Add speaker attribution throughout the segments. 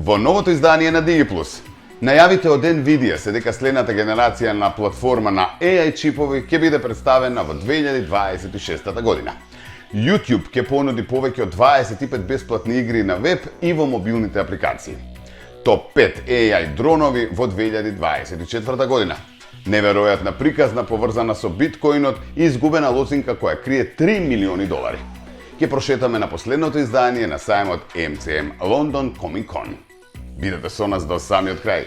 Speaker 1: Во новото издание на DigiPlus, најавите од NVIDIA се дека следната генерација на платформа на AI чипови ќе биде представена во 2026 година. YouTube ќе понуди повеќе од 25 бесплатни игри на веб и во мобилните апликации. Топ 5 AI дронови во 2024 година. Неверојатна приказна поврзана со биткоинот и изгубена лозинка која крие $3 милиони. Ќе прошетаме на последното издание на сајмот MCM London Comic Con. Бидете со нас до самиот крај.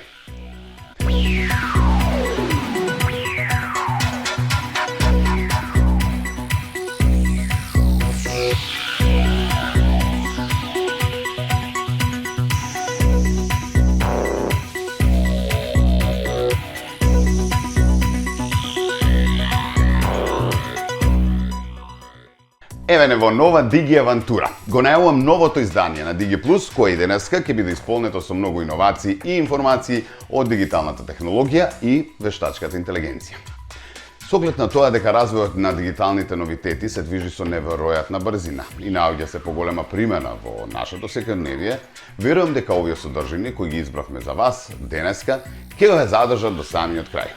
Speaker 1: Еве не во нова Digi Авантура. Го најавувам новото издание на DigiPlus, кое и денеска ќе биде исполнето со многу иновации и информации од дигиталната технологија и вештачката интелигенција. Со оглед на тоа дека развојот на дигиталните новитети се движи со неверојатна брзина и наоѓа се поголема примена во нашето секојдневие, верувам дека овие содржини кои ги избравме за вас денеска ќе ве задржат до самиот крај.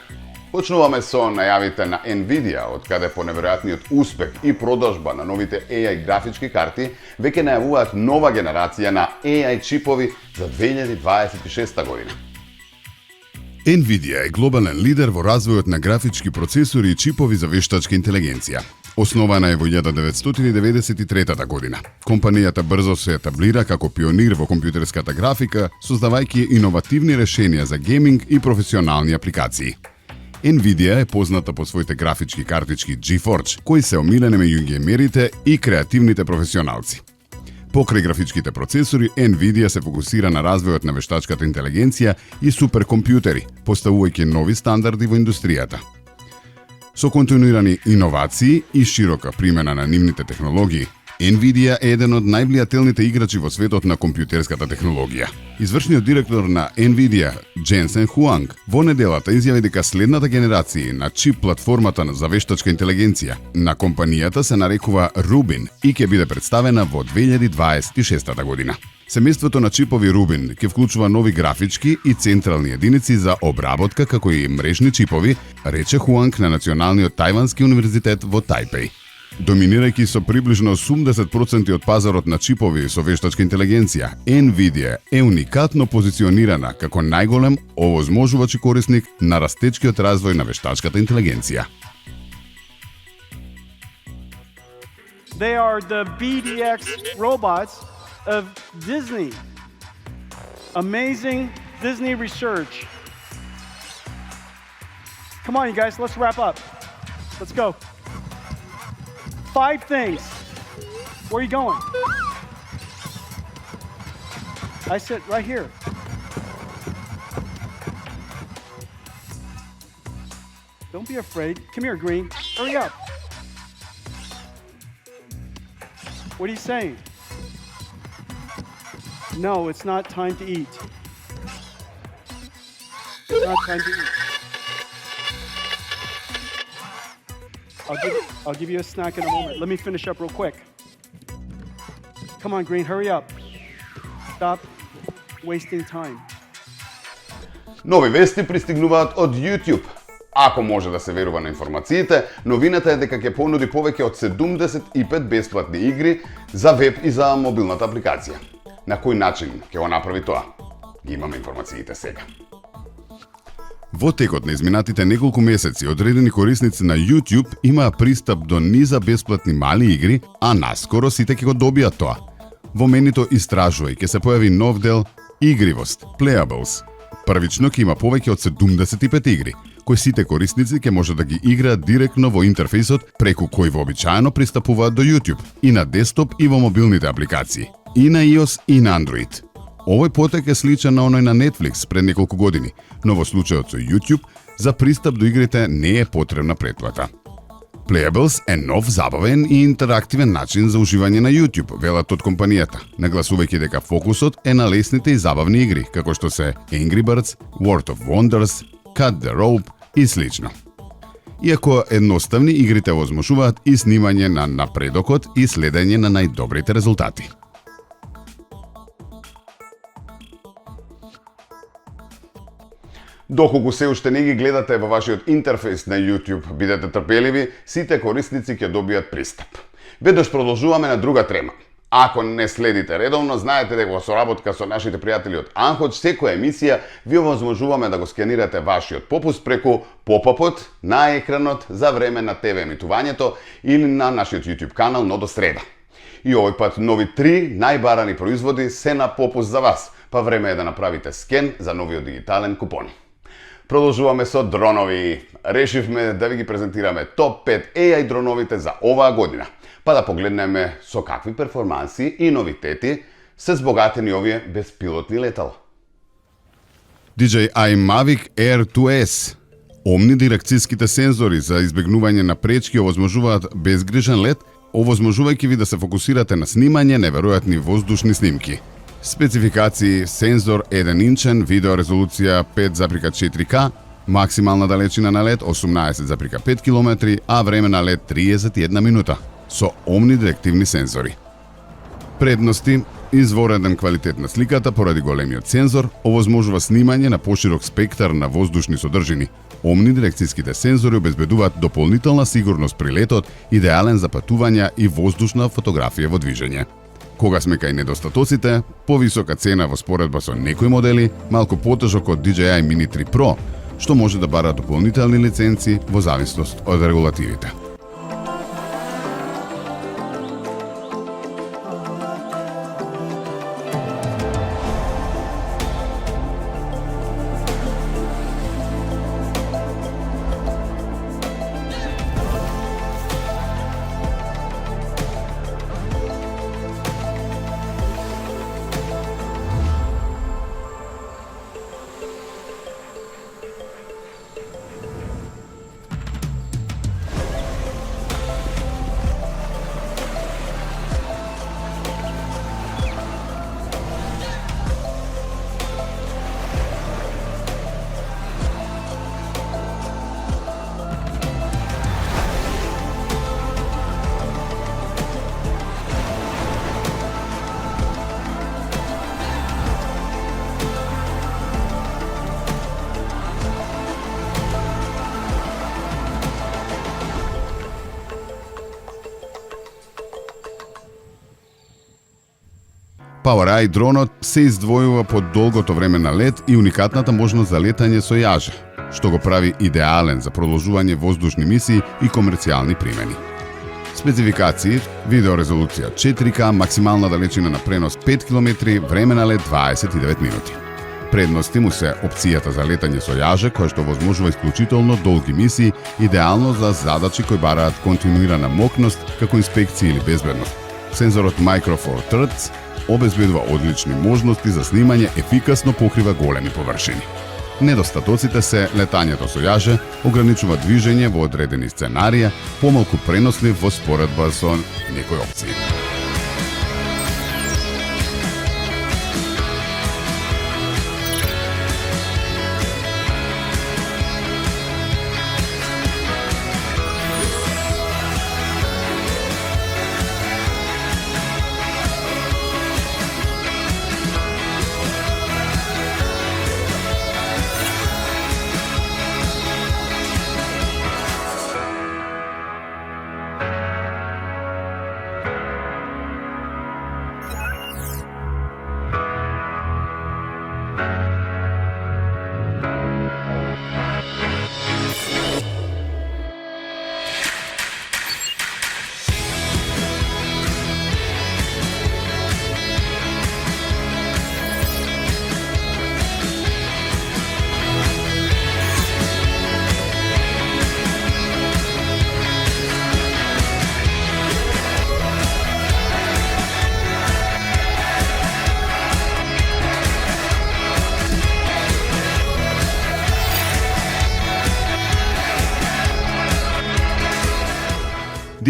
Speaker 1: Почнуваме со најавите на NVIDIA, од каде по неверојатниот успех и продажба на новите AI графички карти, веќе најавуваат нова генерација на AI чипови за 2026 година.
Speaker 2: NVIDIA е глобален лидер во развојот на графички процесори и чипови за вештачка интелигенција. Основана е во 1993 година. Компанијата брзо се етаблира како пионир во компјутерската графика, создавајќи иновативни решенија за гейминг и професионални апликации. NVIDIA е позната по своите графички картички GeForce, кои се омилени меѓу геймерите и креативните професионалци. Покрај графичките процесори, NVIDIA се фокусира на развојот на вештачката интелигенција и суперкомпјутери, поставувајќи нови стандарди во индустријата. Со континуирани иновации и широка примена на нивните технологии, NVIDIA е еден од највлијателните играчи во светот на компјутерската технологија. Извршниот директор на NVIDIA, Jensen Huang, во неделата изјави дека следната генерација на чип платформата за вештачка интелигенција на компанијата се нарекува Rubin и ќе биде представена во 2026 година. Семејството на чипови Rubin ќе вклучува нови графички и централни единици за обработка како и мрежни чипови, рече Хуанг на Националниот тајвански универзитет во Тајпеј. Доминирајќи со приближно 80% од пазарот на чипови со вештачка интелигенција, NVIDIA е уникатно позиционирана како најголем овозможувачи корисник на растечкиот развој на вештачката интелигенција.
Speaker 3: They are the BDX robots of Disney. Amazing Disney research. Come on, you guys, let's wrap up. Let's go. 5 things. Where are you going? I sit right here. Don't be afraid. Come here, Green. Hurry up. What are you saying? No, it's not time to eat. It's not time to eat. I'll give you a snack in a moment. Let me finish up real quick. Come on, Green, hurry up. Stop wasting time.
Speaker 1: Нови вести пристигнуваат од YouTube. Ако може да се верува на информациите, новината е дека ќе понуди повеќе од 75 бесплатни игри за веб и за мобилната апликација. На кој начин ќе го направи тоа? Ги имаме информациите сега.
Speaker 2: Во текот на изминатите неколку месеци, одредени корисници на YouTube имаа пристап до низа бесплатни мали игри, а наскоро сите ќе го добијат тоа. Во менито истражувај ќе се појави нов дел Игривост, Playables. Првично ќе има повеќе од 75 игри, кои сите корисници ќе може да ги играат директно во интерфејсот преку кој вообичаено пристапуваат до YouTube, и на десктоп и во мобилните апликации, и на iOS и на Android. Овој потек е сличен на оној на Netflix пред неколку години, но во случајот со YouTube, за пристап до игрите не е потребна претплата. Playables е нов, забавен и интерактивен начин за уживање на YouTube, велат од компанијата, нагласувајќи дека фокусот е на лесните и забавни игри, како што се Angry Birds, World of Wonders, Cut the Rope и слично. Иако едноставни, игрите возможуваат и снимање на напредокот и следење на најдобрите резултати.
Speaker 1: Доколку се уште не ги гледате во вашиот интерфейс на YouTube, бидете трпеливи, сите корисници ќе добијат пристап. Веднаш продолжуваме на друга тема. Ако не следите редовно, знаете дека во соработка со нашите пријатели од Анхоч, секоја емисија ви овозможуваме да го сканирате вашиот попуст преку попапот на екранот за време на ТВ емитувањето или на нашиот YouTube канал, но до среда. И овој пат нови 3 најбарани производи се на попуст за вас, па време е да направите скен за новиот дигитален купон. Продолжуваме со дронови. Решивме да ви ги презентираме топ 5 AI дроновите за оваа година. Па да погледнеме со какви перформанси и новитети се збогатени овие безпилотни летала.
Speaker 2: DJI Mavic Air 2S. Омнидирекцијските сензори за избегнување на пречки овозможуваат безгрижен лет, овозможувајќи ви да се фокусирате на снимање неверојатни воздушни снимки. Спецификации: сензор 1 инчен, видеорезолуција 5,4К, максимална далечина на лет 18,5 км, а време на лет 31 минута, со омнидирективни сензори. Предности: извореден квалитет на сликата поради големиот сензор, овозможува снимање на поширок спектар на воздушни содржини. Омнидирекцијските сензори обезбедуваат дополнителна сигурност при летот, идеален за патувања и воздушна фотографија во движење. Кога сме кај недостатоците, повисока цена во споредба со некои модели, малку потежок од DJI Mini 3 Pro, што може да бара дополнителни лиценци во зависност од регулативите. PowerEye дронот се издвојува по долгото време на лет и уникатната можност за летање со јажа, што го прави идеален за продолжување воздушни мисии и комерцијални примени. Спецификации: видеорезолуција 4К, максимална далечина на пренос 5 км, време на лет 29 минути. Предности му се опцијата за летање со јаже, која што возможува исклучително долги мисии, идеално за задачи кои бараат континуирана мокност, како инспекција или безбедност. Сензорот Micro Four Thirds обезбедува одлични можности за снимање, ефикасно покрива големи површини. Недостатоците се летањето со јаже, ограничува движење во одредени сценарија, помалку пренослив во споредба со некои опции.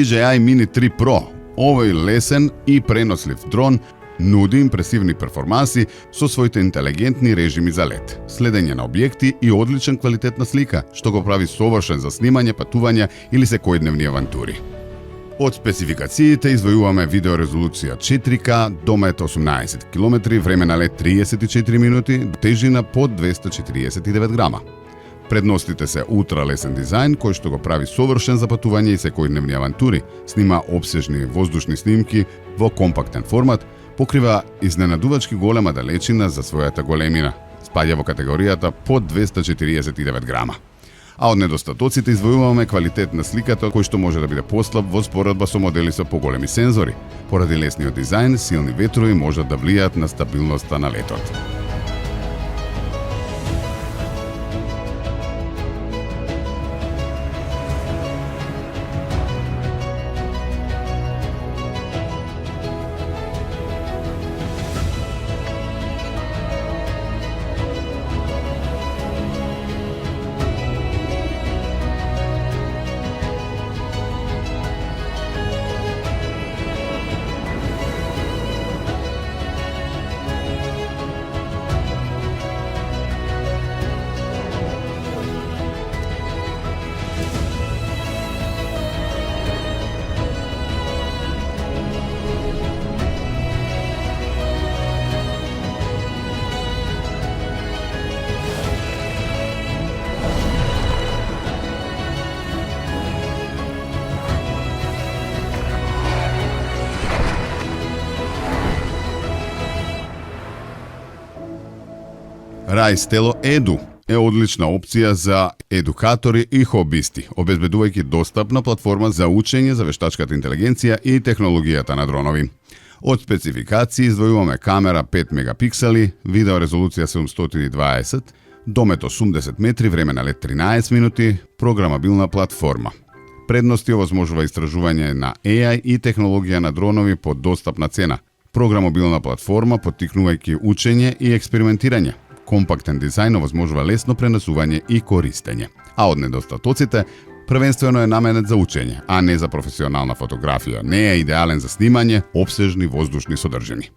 Speaker 2: DJI Mini 3 Pro. Овој лесен и пренослив дрон нуди импресивни перформанси со своите интелигентни режими за лет, следење на објекти и одличен квалитет на слика, што го прави совршен за снимање, патувања или секојдневни авантури. Од спецификациите извојуваме видеорезолуција 4K, домет 18 км, време на лет 34 минути, тежина под 249 грама. Предностите се ултралесен дизајн, кој што го прави совршен за патување и секојдневни авантури, снима обсежни воздушни снимки во компактен формат, покрива изненадувачки голема далечина за својата големина, спаѓа во категоријата под 249 грама. А од недостатоците извојуваме квалитет на сликата кој што може да биде послаб во споредба со модели со поголеми сензори. Поради лесниот дизајн, силни ветрови можат да влијаат на стабилноста на летот. Райстело Еду е одлична опција за едукатори и хобисти, обезбедувајќи достапна платформа за учење за вештачката интелигенција и технологијата на дронови. Од спецификации издвојуваме камера 5 мегапиксели, видеорезолуција 720, домет 80 метри, време на лет 13 минути, програмабилна платформа. Предности овозможува истражување на AI и технологија на дронови по достапна цена. Програмабилна платформа поттикнувајќи учење и експериментирање. Компактен дизајн овозможува лесно пренесување и користење. А од недостатоците, првенствено е наменет за учење, а не за професионална фотографија. Не е идеален за снимање опсежни воздушни содржини.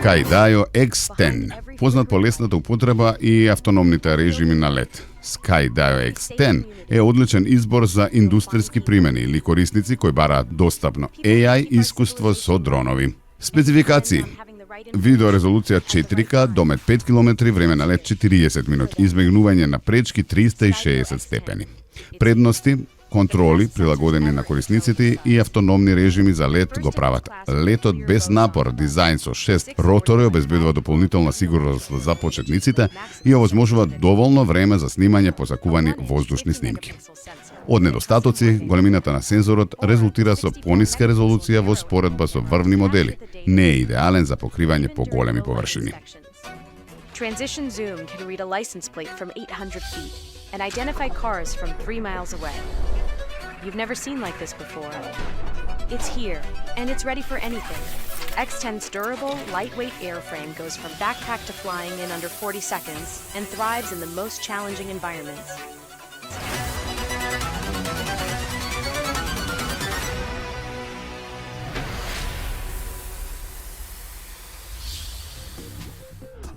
Speaker 2: Skydio X10, познат по лесната употреба и автономните режими на лет. Skydio X10 е одличен избор за индустријски примени или корисници кои бараат достапно AI искуство со дронови. Спецификации: видеорезолуција 4K, домет 5 км, време на лет 40 минути, избегнување на пречки 360 степени. Предности: контроли прилагодени на корисниците и автономни режими за лет го прават летот без напор. Дизајн со 6 ротори обезбедува дополнителна сигурност за почетниците и овозможува доволно време за снимање по закувани воздушни снимки. Од недостатоци, големината на сензорот резултира со пониска резолуција во споредба со врвни модели. Не е идеален за покривање по големи површини.
Speaker 4: Transition zoom can read a license plate from 800 feet and identify cars from 3 miles away. You've never seen like this before. It's here, and it's ready for anything. X10's durable, lightweight airframe goes from backpack to flying in under 40 seconds and thrives in the most challenging environments.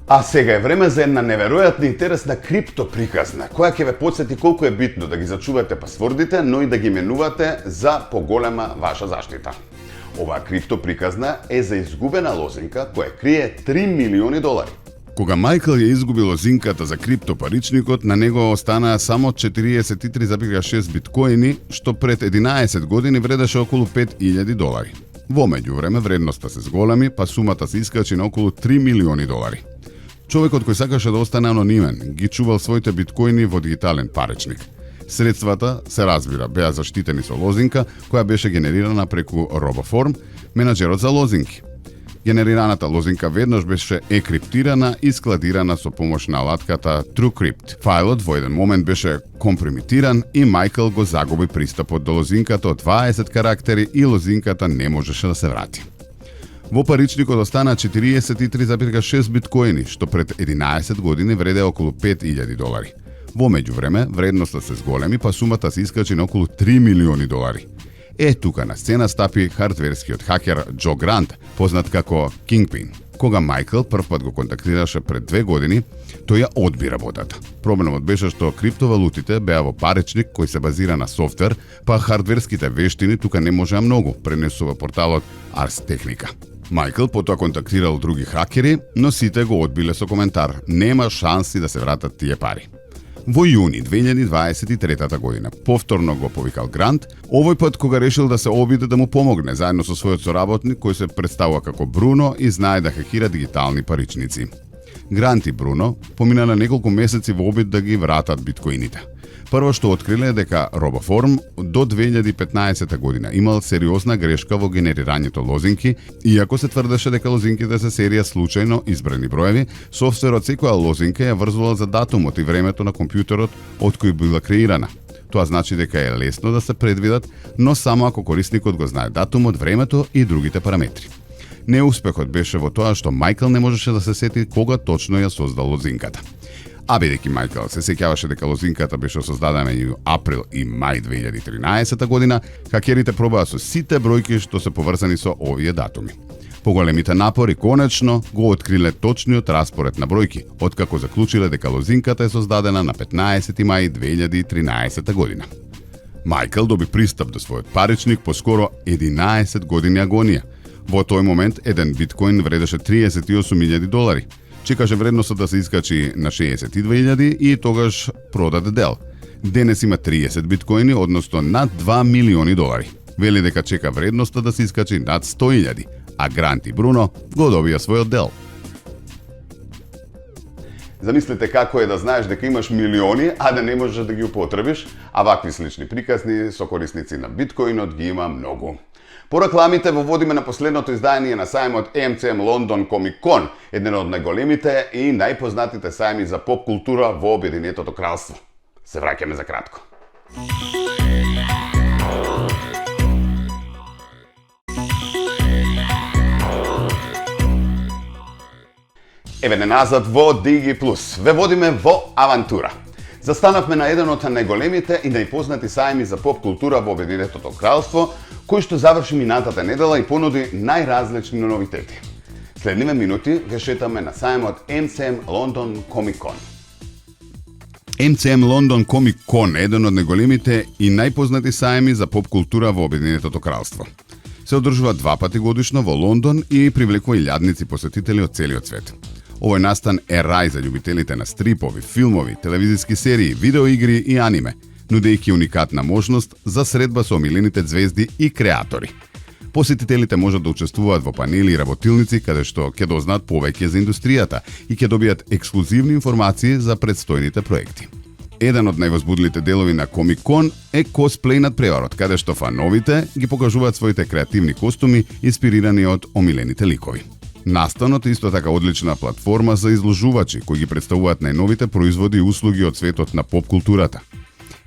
Speaker 1: А сега е време за една неверојатна интересна криптоприказна, која ќе ве потсети колку е битно да ги зачувате пасвордите, но и да ги менувате за поголема ваша заштита. Оваа криптоприказна е за изгубена лозинка која крие $3 милиони.
Speaker 2: Кога Мајкл ја изгуби лозинката за криптопаричникот, на него останаа само 43,6 биткоини, што пред 11 години вредеше околу $5,000. Во меѓувреме вредноста се зголеми, па сумата се искачи на околу $3 милиони. Човекот кој сакаше да остане анонимен, ги чувал своите биткоини во дигитален паричник. Средствата, се разбира, беа заштитени со лозинка, која беше генерирана преку RoboForm, менаџерот за лозинки. Генерираната лозинка веднаш беше екриптирана и складирана со помош на алатката TrueCrypt. Фајлот во еден момент беше компримитиран и Мајкл го загуби пристапот до лозинката од 20 карактери и лозинката не можеше да се врати. Во паричникот остана 43,6 биткоини, што пред 11 години вреде околу $5,000. Во меѓувреме, вредноста се зголеми, па сумата се искачи на околу $3 милиони. Тука на сцена стапи хардверскиот хакер Џо Грант, познат како Kingpin. Кога Мајкл првпат го контактираше пред 2 години, тој ја одби работата. Проблемот беше што криптовалутите беа во паричник кој се базира на софтвер, па хардверските вештини тука не можеа многу, пренесува порталот Ars Technica. Мајкл потоа контактирал други хакери, но сите го одбиле со коментар: нема шанси да се вратат тие пари. Во јуни 2023 година повторно го повикал Грант, овој пат кога решил да се обиде да му помогне заедно со својот соработник кој се представува како Бруно и знае да хакира дигитални паричници. Грант и Бруно поминаа неколку месеци во обид да ги вратат биткоините. Прво што откриле е дека RoboForm до 2015 година имал сериозна грешка во генерирањето лозинки, иако се тврдеше дека лозинките се серија случајно избрани броеви, софтверот секоја лозинка ја врзувал за датумот и времето на компјутерот од кој била креирана. Тоа значи дека е лесно да се предвидат, но само ако корисникот го знае датумот, времето и другите параметри. Неуспехот беше во тоа што Мајкл не можеше да се сети кога точно ја создал лозинката. А бидејќи Мајкл се сеќаваше дека лозинката беше создадена меѓу април и мај 2013 година, хакерите пробаа со сите бројки што се поврзани со овие датуми. Поголемите напори конечно го откриле точниот распоред на бројки, откако заклучиле дека лозинката е создадена на 15 мај 2013 година. Мајкл доби пристап до својот паричник по скоро 11 години агонија. Во тој момент еден биткоин вредеше $38,000. Чекаше вредноста да се искачи на 62,000 и тогаш продаде дел. Денес има 30 биткоини, односно над $2 милиони. Вели дека чека вредноста да се искачи над 100,000, а Грант и Бруно го добија својот дел.
Speaker 1: Замислете како е да знаеш дека имаш милиони, а да не можеш да ги употребиш, а вакви слични приказни со корисници на биткоинот ги има многу. По рекламите во водиме на последното издание на сајмот MCM London Comic Con, еден од најголемите и најпознатите сајми за поп култура во Обединетото кралство. Се враќаме за кратко. Еве назад во Digi+. Ве водиме во авантура. Застанавме на еден од најголемите и најпознати сајми за поп култура во Обединетото кралство, кој што заврши минатата недела и понуди најразлични новитети. Следниве минути ве шетаме на сајмот MCM London Comic Con.
Speaker 2: MCM London Comic Con е еден од најголемите и најпознати сајми за поп култура во Обединетото кралство. Се одржува 2 пати годишно во Лондон и привлекува илјадници посетители од целиот свет. Овој настан е рај за љубителите на стрипови, филмови, телевизиски серии, видеоигри и аниме, нудејќи уникатна можност за средба со омилените звезди и креатори. Посетителите можат да учествуваат во панели и работилници каде што ќе дознаат повеќе за индустријата и ќе добијат ексклузивни информации за предстојните проекти. Еден од највозбудливите делови на Comic Con е косплеј надпреварот, каде што фановите ги покажуваат своите креативни костуми инспирирани од омилените ликови. Настанот е исто така одлична платформа за изложувачи кои ги представуваат најновите производи и услуги од светот на поп културата.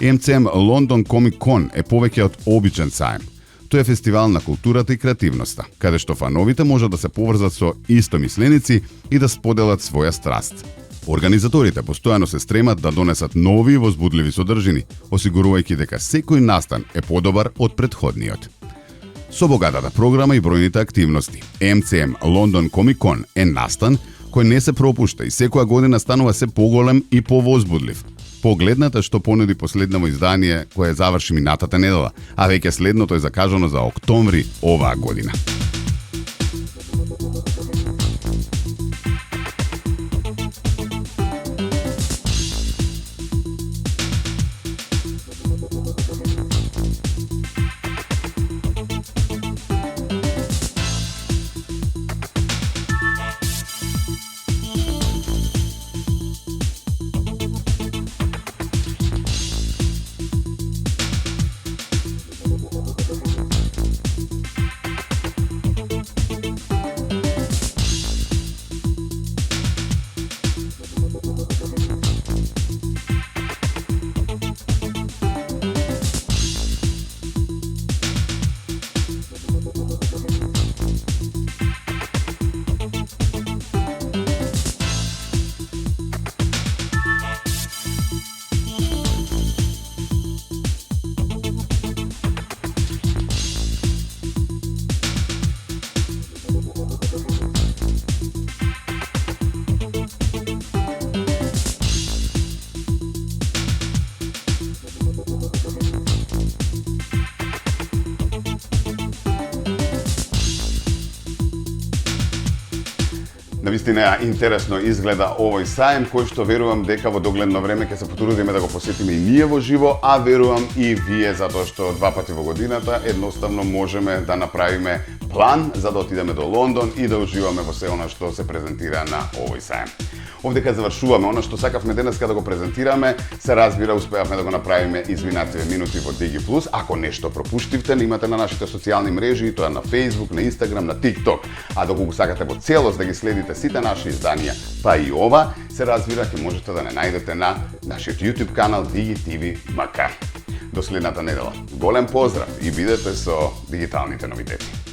Speaker 2: MCM London Comic Con е повеќе од обичен сајм. Тој е фестивал на културата и креативноста, каде што фановите можат да се поврзат со истомисленици и да споделат своја страст. Организаторите постојано се стремат да донесат нови и возбудливи содржини, осигурувајќи дека секој настан е подобар од претходниот. Со богатата програма и бројните активности, MCM London Comic Con е настан кој не се пропушта и секоја година станува се поголем и повозбудлив. Погледнете што понуди последново издание кое заврши минатата недела, а веќе следното е закажано за октомври оваа година.
Speaker 1: Навистина интересно изгледа овој саем, кој што верувам дека во догледно време ќе се потрудиме да го посетиме и ние во живо, а верувам и вие, затоа што 2 пати во годината едноставно можеме да направиме план за да отидеме до Лондон и да уживаме во се она што се презентира на овој саем. Овдека завршуваме, она што сакавме денеска да го презентираме, се разбира, успеавме да го направиме извинативе минути во Digi+. Ако нешто пропуштивте, имате на нашите социјални мрежи, тоа на Facebook, на Instagram, на TikTok. А доколку сакате во целост да ги следите сите наши изданија, па и ова, се разбира, ќе можете да не најдете на нашиот YouTube канал Digi TV МК. До следната недела. Голем поздрав и бидете со дигиталните новитети.